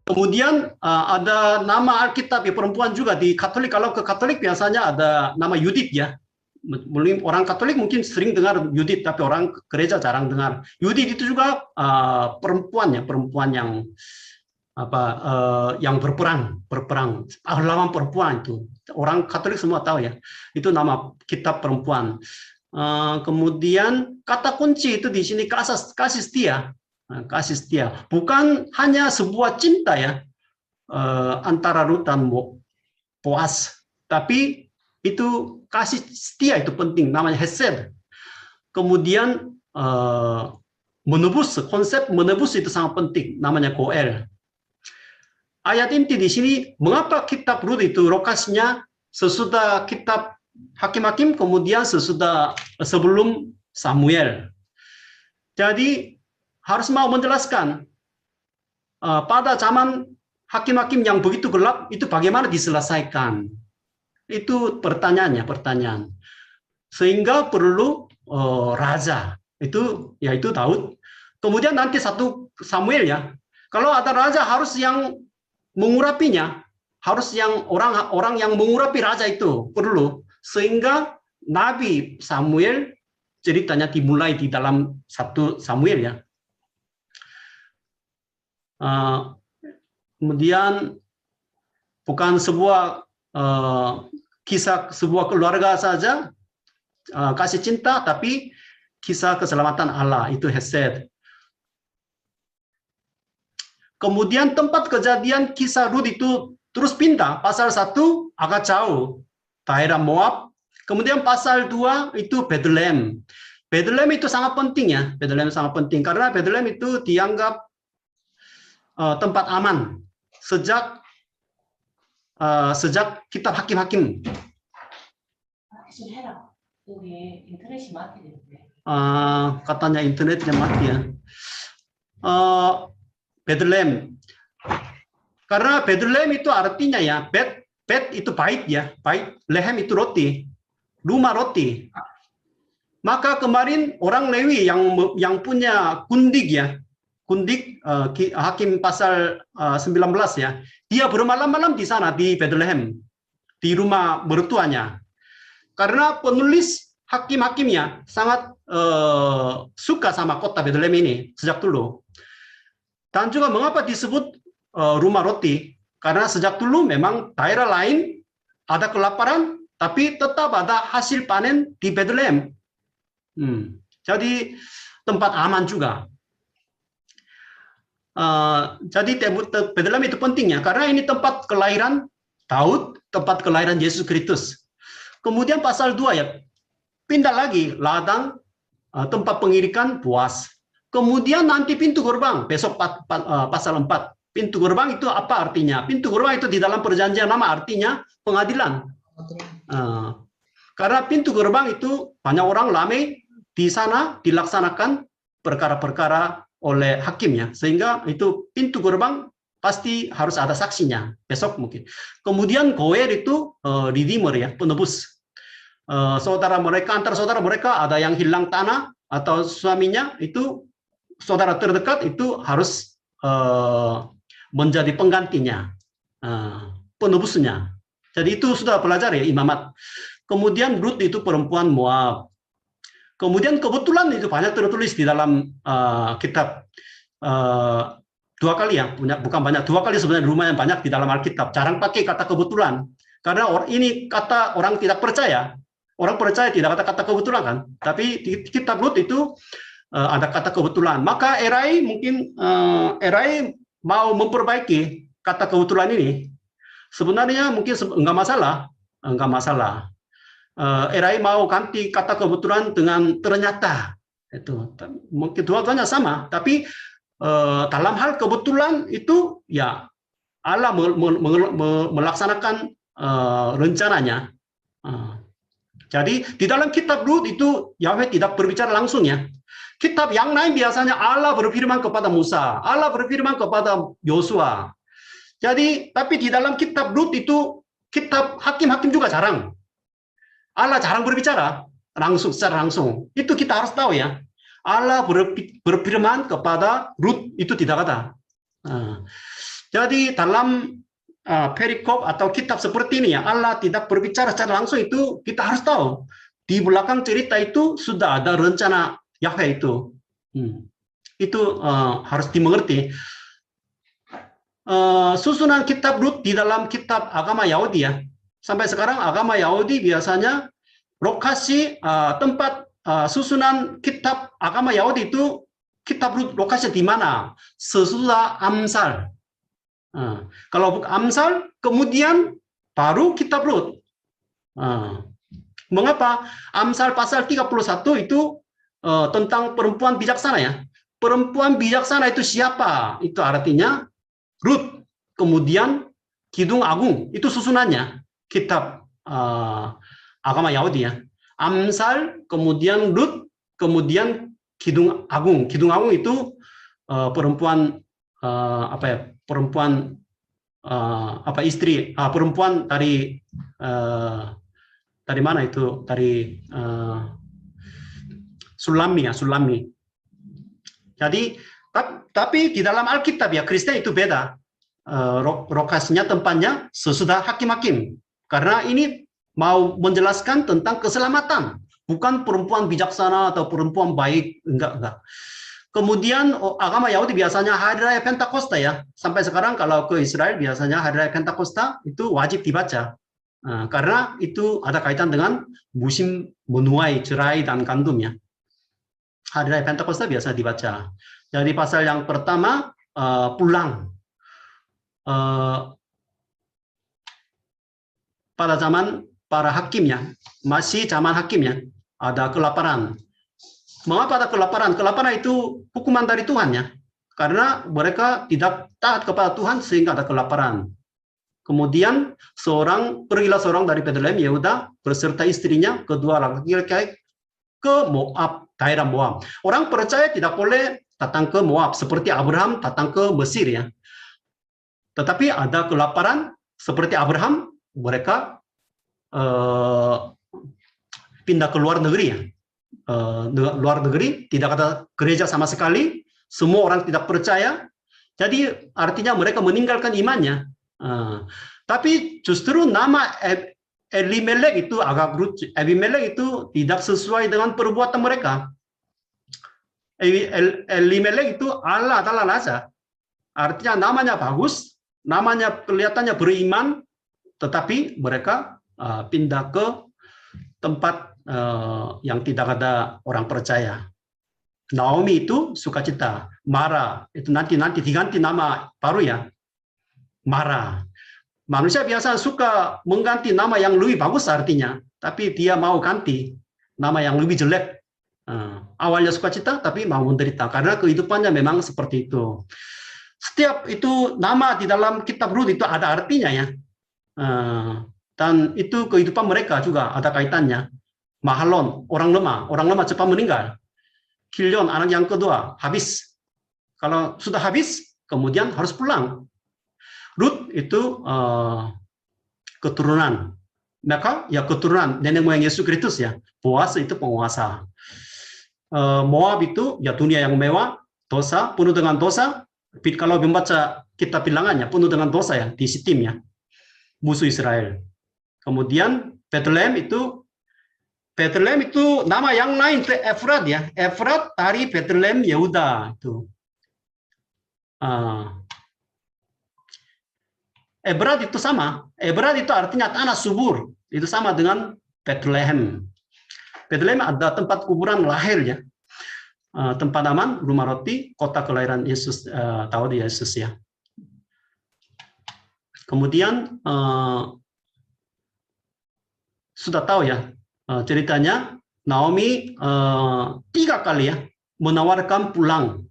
Kemudian ada nama Alkitab ya, perempuan juga di Katolik. Kalau ke Katolik biasanya ada nama Yudit ya. Orang Katolik mungkin sering dengar Yudit, tapi orang gereja jarang dengar. Yudit itu juga perempuan ya, perempuan yang yang berperang, pahlawan perempuan itu. Orang Katolik semua tahu ya. Itu nama kitab perempuan. Kemudian kata kunci itu di sini kasih setia. Kasih setia, bukan hanya sebuah cinta ya antara Ruth dan Boaz, tapi itu kasih setia itu penting, namanya hesed. Kemudian menebus, konsep menebus itu sangat penting, namanya goel. Ayat inti di sini, mengapa kitab Ruth itu lokasinya sesudah kitab Hakim-Hakim, kemudian sebelum Samuel. Jadi harus mau menjelaskan pada zaman hakim-hakim yang begitu gelap itu bagaimana diselesaikan. Itu pertanyaannya, pertanyaan. Sehingga perlu raja, itu yaitu Daud. Kemudian nanti 1 Samuel ya. Kalau ada raja harus yang mengurapinya, harus yang orang yang mengurapi raja itu perlu. Sehingga Nabi Samuel ceritanya dimulai di dalam 1 Samuel ya. Kemudian bukan sebuah kisah sebuah keluarga saja kasih cinta, tapi kisah keselamatan Allah, itu hesed. Kemudian tempat kejadian kisah Ruth itu terus pindah, pasal 1 agak jauh, daerah Moab. Kemudian pasal 2 itu Bethlehem. Bethlehem itu sangat penting ya, Bethlehem sangat penting karena Bethlehem itu dianggap tempat aman sejak kitab Hakim-Hakim. Katanya internetnya mati ya. Bethlehem. Karena Bethlehem itu artinya ya, bet itu bait ya, bait, lehem itu roti, rumah roti. Maka kemarin orang Lewi yang punya kundik ya, kundik Hakim pasal 19 ya, dia bermalam-malam di sana di Bethlehem, di rumah mertuanya. Karena penulis Hakim-Hakimnya sangat suka sama kota Bethlehem ini sejak dulu. Dan juga mengapa disebut rumah roti? Karena sejak dulu memang daerah lain ada kelaparan, tapi tetap ada hasil panen di Bethlehem. Jadi tempat aman juga. Jadi Bethlehem itu pentingnya karena ini tempat kelahiran Daud, tempat kelahiran Yesus Kristus. Kemudian pasal 2 ya, pindah lagi ladang, tempat pengirikan Boaz. Kemudian nanti pintu gerbang, besok pasal 4. Pintu gerbang itu apa artinya? Pintu gerbang itu di dalam perjanjian lama artinya pengadilan. Karena pintu gerbang itu banyak orang ramai di sana dilaksanakan perkara-perkara oleh hakimnya, sehingga itu pintu gerbang pasti harus ada saksinya besok mungkin. Kemudian goer itu redeemer ya, penebus. Saudara mereka, antar saudara mereka ada yang hilang tanah atau suaminya, itu saudara terdekat itu harus menjadi penggantinya, penebusnya. Jadi itu sudah belajar ya imamat. Kemudian Ruth itu perempuan Moab. Kemudian kebetulan itu banyak tertulis di dalam kitab 2 kali ya, bukan banyak, 2 kali sebenarnya lumayan banyak di dalam Alkitab. Jarang pakai kata kebetulan karena ini kata orang tidak percaya. Orang percaya tidak kata-kata kebetulan kan, tapi di kitab Ruth itu ada kata kebetulan. Maka Erai mungkin Erai mau memperbaiki kata kebetulan ini. Sebenarnya mungkin enggak masalah. Erai mau ganti kata kebetulan dengan ternyata. Itu mungkin dua-duanya sama, tapi dalam hal kebetulan itu ya Allah melaksanakan rencananya. Jadi di dalam kitab Ruth itu Yahweh tidak berbicara langsung ya. Kitab yang lain biasanya Allah berfirman kepada Musa, Allah berfirman kepada Yosua. Jadi tapi di dalam kitab Ruth itu, kitab Hakim-Hakim juga jarang. Allah jarang berbicara langsung, secara langsung. Itu kita harus tahu ya. Allah berfirman kepada Rut itu tidak ada. Jadi dalam perikop atau kitab seperti ini ya, Allah tidak berbicara secara langsung, itu kita harus tahu. Di belakang cerita itu sudah ada rencana Yahweh itu. Itu harus dimengerti. Susunan kitab Rut di dalam kitab agama Yahudi ya. Sampai sekarang agama Yahudi biasanya lokasi tempat susunan kitab agama Yahudi itu kitab Rut lokasi di mana? Sesudah Amsal. Kalau Amsal kemudian baru kitab Rut. Mengapa? Amsal pasal 31 itu tentang perempuan bijaksana ya. Perempuan bijaksana itu siapa? Itu artinya Rut, kemudian Kidung Agung, itu susunannya kitab agama Yahudi ya. Amsal, kemudian Rut, kemudian Kidung Agung. Kidung Agung itu perempuan perempuan istri, perempuan dari mana itu? Dari Sulami ya, Sulami. Jadi tapi di dalam Alkitab ya Kristen itu beda. Lokasinya, tempatnya sesudah hakim-hakim. Karena ini mau menjelaskan tentang keselamatan, bukan perempuan bijaksana atau perempuan baik, enggak. Kemudian agama Yahudi biasanya hari raya Pentakosta ya. Sampai sekarang kalau ke Israel biasanya hari raya Pentakosta itu wajib dibaca. Karena itu ada kaitan dengan musim menuai, cerai dan kandumnya. Hari raya Pentakosta biasa dibaca. Jadi pasal yang pertama pulang. Pada zaman para hakimnya, masih zaman hakimnya, ada kelaparan. Mengapa ada kelaparan? Kelaparan itu hukuman dari Tuhan ya. Karena mereka tidak taat kepada Tuhan sehingga ada kelaparan. Kemudian pergilah seorang dari Bethlehem Yehuda beserta istrinya, kedua laki-laki ke Moab, daerah Moab. Orang percaya tidak boleh datang ke Moab seperti Abraham datang ke Mesir ya. Tetapi ada kelaparan seperti Abraham, mereka pindah ke luar negeri ya. Luar negeri, tidak ada gereja sama sekali, semua orang tidak percaya, jadi artinya mereka meninggalkan imannya. Tapi justru nama Elimelek itu agak lucu. Elimelek itu tidak sesuai dengan perbuatan mereka. Elimelek itu Allah adalah raja, artinya namanya bagus, namanya kelihatannya beriman, tetapi mereka pindah ke tempat yang tidak ada orang percaya. Naomi itu sukacita, Mara itu nanti diganti nama baru ya, Mara. Manusia biasa suka mengganti nama yang lebih bagus artinya, tapi dia mau ganti nama yang lebih jelek. Awalnya sukacita, tapi mau menderita karena kehidupannya memang seperti itu. Setiap itu nama di dalam kitab Rut itu ada artinya ya, dan itu kehidupan mereka juga ada kaitannya. Mahalon, orang lemah cepat meninggal. Kilion, anak yang kedua, habis. Kalau sudah habis, kemudian harus pulang. Rut itu keturunan. Maka ya keturunan nenek moyang Yesus Kristus ya. Boas itu penguasa. Moab itu ya dunia yang mewah, dosa, penuh dengan dosa. Kalau membaca kitab bilangannya, penuh dengan dosa ya, di Sitim ya. Musuh Israel. Kemudian Bethlehem itu nama yang lain, Efrat ya. Efrat dari Bethlehem Yehuda itu. Efrat itu sama. Efrat itu artinya tanah subur. Itu sama dengan Bethlehem. Bethlehem ada tempat kuburan lahirnya. Tempat aman, rumah roti, kota kelahiran Yesus, tahu di Yesus ya. Kemudian sudah tahu ya ceritanya, Naomi 3 kali ya menawarkan pulang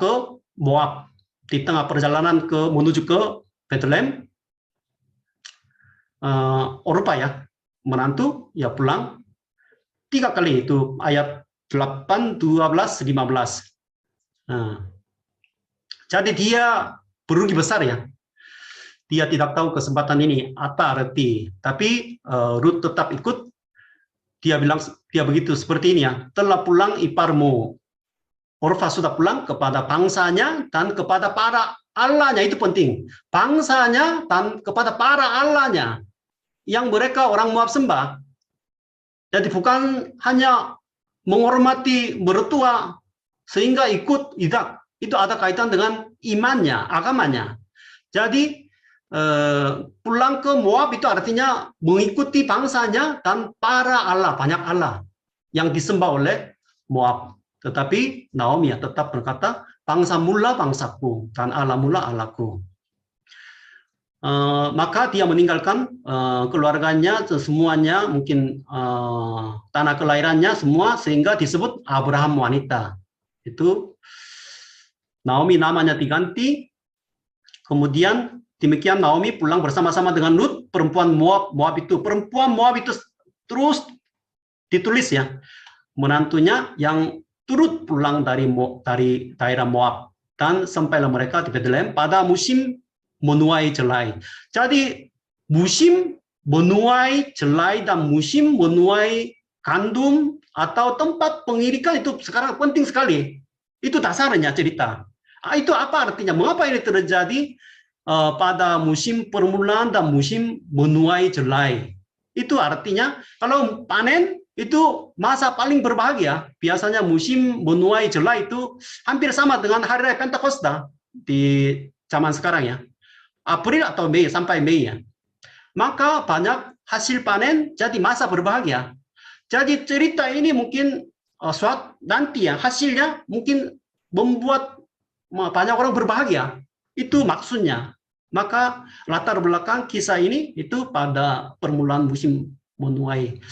ke Moab. Di tengah perjalanan menuju ke Bethlehem, Orpa ya menantu ya pulang 3 kali, itu ayat 8, 12, 15. Jadi dia berugi besar ya. Dia tidak tahu kesempatan ini apa arti, tapi Rut tetap ikut. dia bilang, dia begitu seperti ini ya, telah pulang iparmu. Orfa sudah pulang kepada bangsanya dan kepada para allahnya, itu penting. Bangsanya dan kepada para allahnya yang mereka orang Moab sembah. Jadi bukan hanya menghormati mertua sehingga ikut, tidak. Itu ada kaitan dengan imannya, agamanya. Jadi pulang ke Moab itu artinya mengikuti bangsanya dan para Allah, banyak Allah yang disembah oleh Moab. Tetapi Naomi ya tetap berkata, bangsa mula bangsaku dan Allah mula Allahku. Maka dia meninggalkan keluarganya semuanya, mungkin tanah kelahirannya semua, sehingga disebut Abraham wanita. Itu Naomi namanya diganti. Kemudian demikian Naomi pulang bersama-sama dengan Rut, perempuan Moab itu. Perempuan Moab itu terus ditulis ya, menantunya yang turut pulang dari daerah Moab, dan sampailah mereka di Bethlehem pada musim menuai jelai. Jadi musim menuai jelai dan musim menuai gandum atau tempat pengirikan itu sekarang penting sekali. Itu dasarnya cerita. Itu apa artinya? Mengapa ini terjadi pada musim permulaan dan musim menuai jelai? Itu artinya kalau panen itu masa paling berbahagia. Biasanya musim menuai jelai itu hampir sama dengan hari raya Pentakosta di zaman sekarang ya. April atau Mei sampai Mei ya. Maka banyak hasil panen, jadi masa berbahagia. Jadi cerita ini mungkin suatu nanti ya hasilnya mungkin membuat banyak orang berbahagia. Itu maksudnya. Maka latar belakang kisah ini itu pada permulaan musim menuai